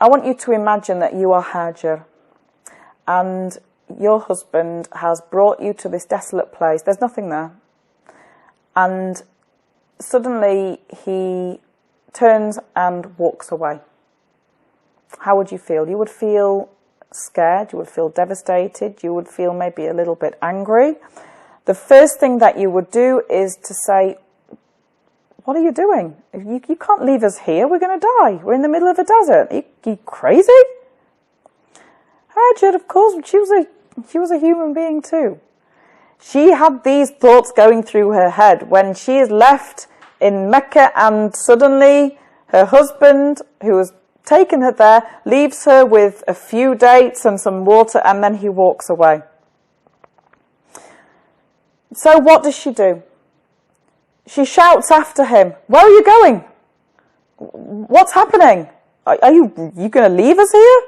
I want you to imagine that you are Hajar and your husband has brought you to this desolate place. There's nothing there. And suddenly he turns and walks away. How would you feel? You would feel scared, you would feel devastated, you would feel maybe a little bit angry. The first thing that you would do is to say, what are you doing? You can't leave us here, we're going to die. We're in the middle of a desert. Are you crazy? Hajar, of course, she was a human being too. She had these thoughts going through her head when she is left in Mecca and suddenly her husband, who has taken her there, leaves her with a few dates and some water, and then he walks away. So what does she do? She shouts after him, where are you going? What's happening? Are you going to leave us here?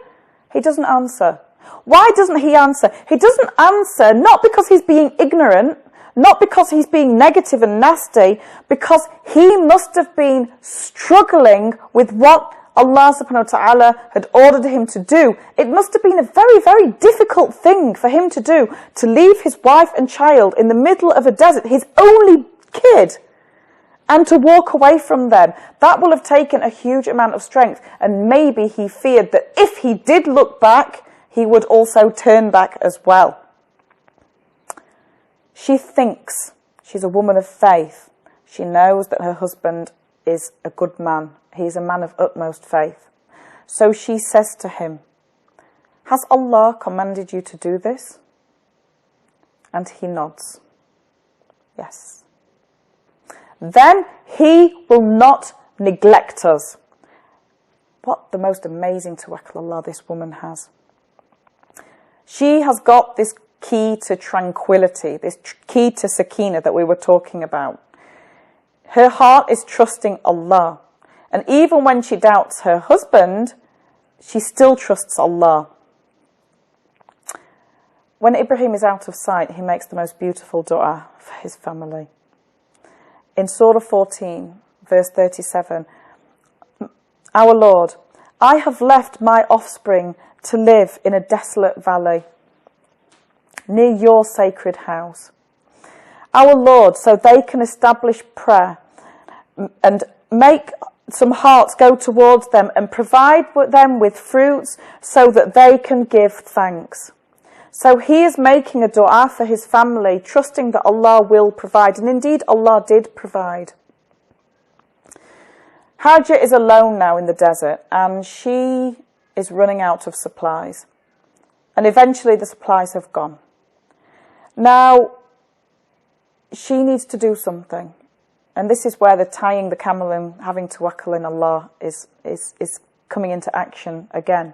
He doesn't answer. Why doesn't he answer? He doesn't answer not because he's being ignorant, not because he's being negative and nasty, because he must have been struggling with what Allah subhanahu wa ta'ala had ordered him to do. It must have been a very, very difficult thing for him to do, to leave his wife and child in the middle of a desert, his only kid, and to walk away from them. That will have taken a huge amount of strength, and maybe he feared that if he did look back, he would also turn back as well. She thinks she's a woman of faith. She knows that her husband is a good man. He's a man of utmost faith. So she says to him, has Allah commanded you to do this? And he nods. Yes. Then he will not neglect us. What the most amazing tawakkul Allah this woman has. She has got this key to tranquility, this key to sakina that we were talking about. Her heart is trusting Allah. And even when she doubts her husband, she still trusts Allah. When Ibrahim is out of sight, he makes the most beautiful dua for his family. In Surah 14, verse 37, Our Lord, I have left my offspring to live in a desolate valley near your sacred house. Our Lord, so they can establish prayer and make some hearts go towards them and provide them with fruits so that they can give thanks. So he is making a dua for his family, trusting that Allah will provide. And indeed, Allah did provide. Hajar is alone now in the desert and she is running out of supplies. And eventually the supplies have gone. Now, she needs to do something. And this is where the tying the camel and having tawakkul in Allah is coming into action again.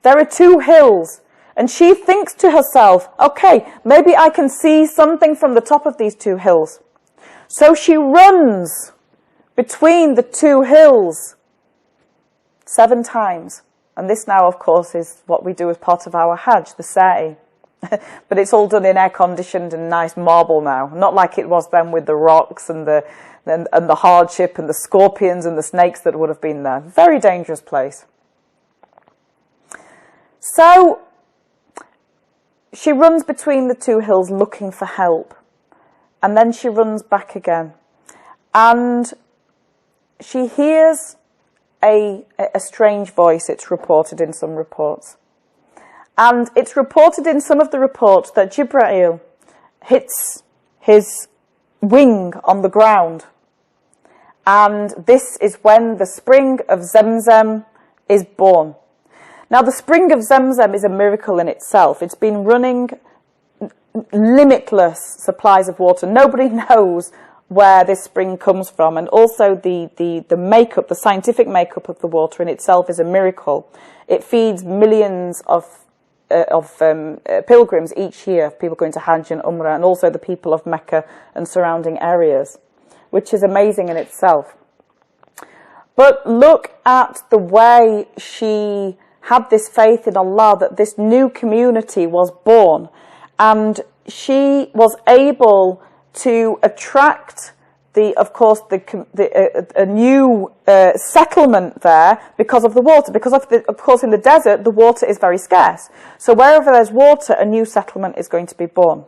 There are two hills. And she thinks to herself, okay, maybe I can see something from the top of these two hills. So she runs between the two hills 7 times. And this now, of course, is what we do as part of our Hajj, the sa'i. But it's all done in air-conditioned and nice marble now. Not like it was then with the rocks and the hardship and the scorpions and the snakes that would have been there. Very dangerous place. So she runs between the two hills looking for help. And then she runs back again. And she hears a strange voice, it's reported in some reports. And it's reported in some of the reports that Jibreel hits his wing on the ground. And this is when the spring of Zamzam is born. Now, the spring of Zamzam is a miracle in itself. It's been running limitless supplies of water. Nobody knows where this spring comes from. And also the makeup, the scientific makeup of the water in itself is a miracle. It feeds millions of pilgrims each year, people going to Hajj and Umrah, and also the people of Mecca and surrounding areas, which is amazing in itself. But look at the way she had this faith in Allah that this new community was born, and she was able to attract of course, a new settlement there because of the water. Because of course, in the desert, the water is very scarce. So wherever there's water, a new settlement is going to be born.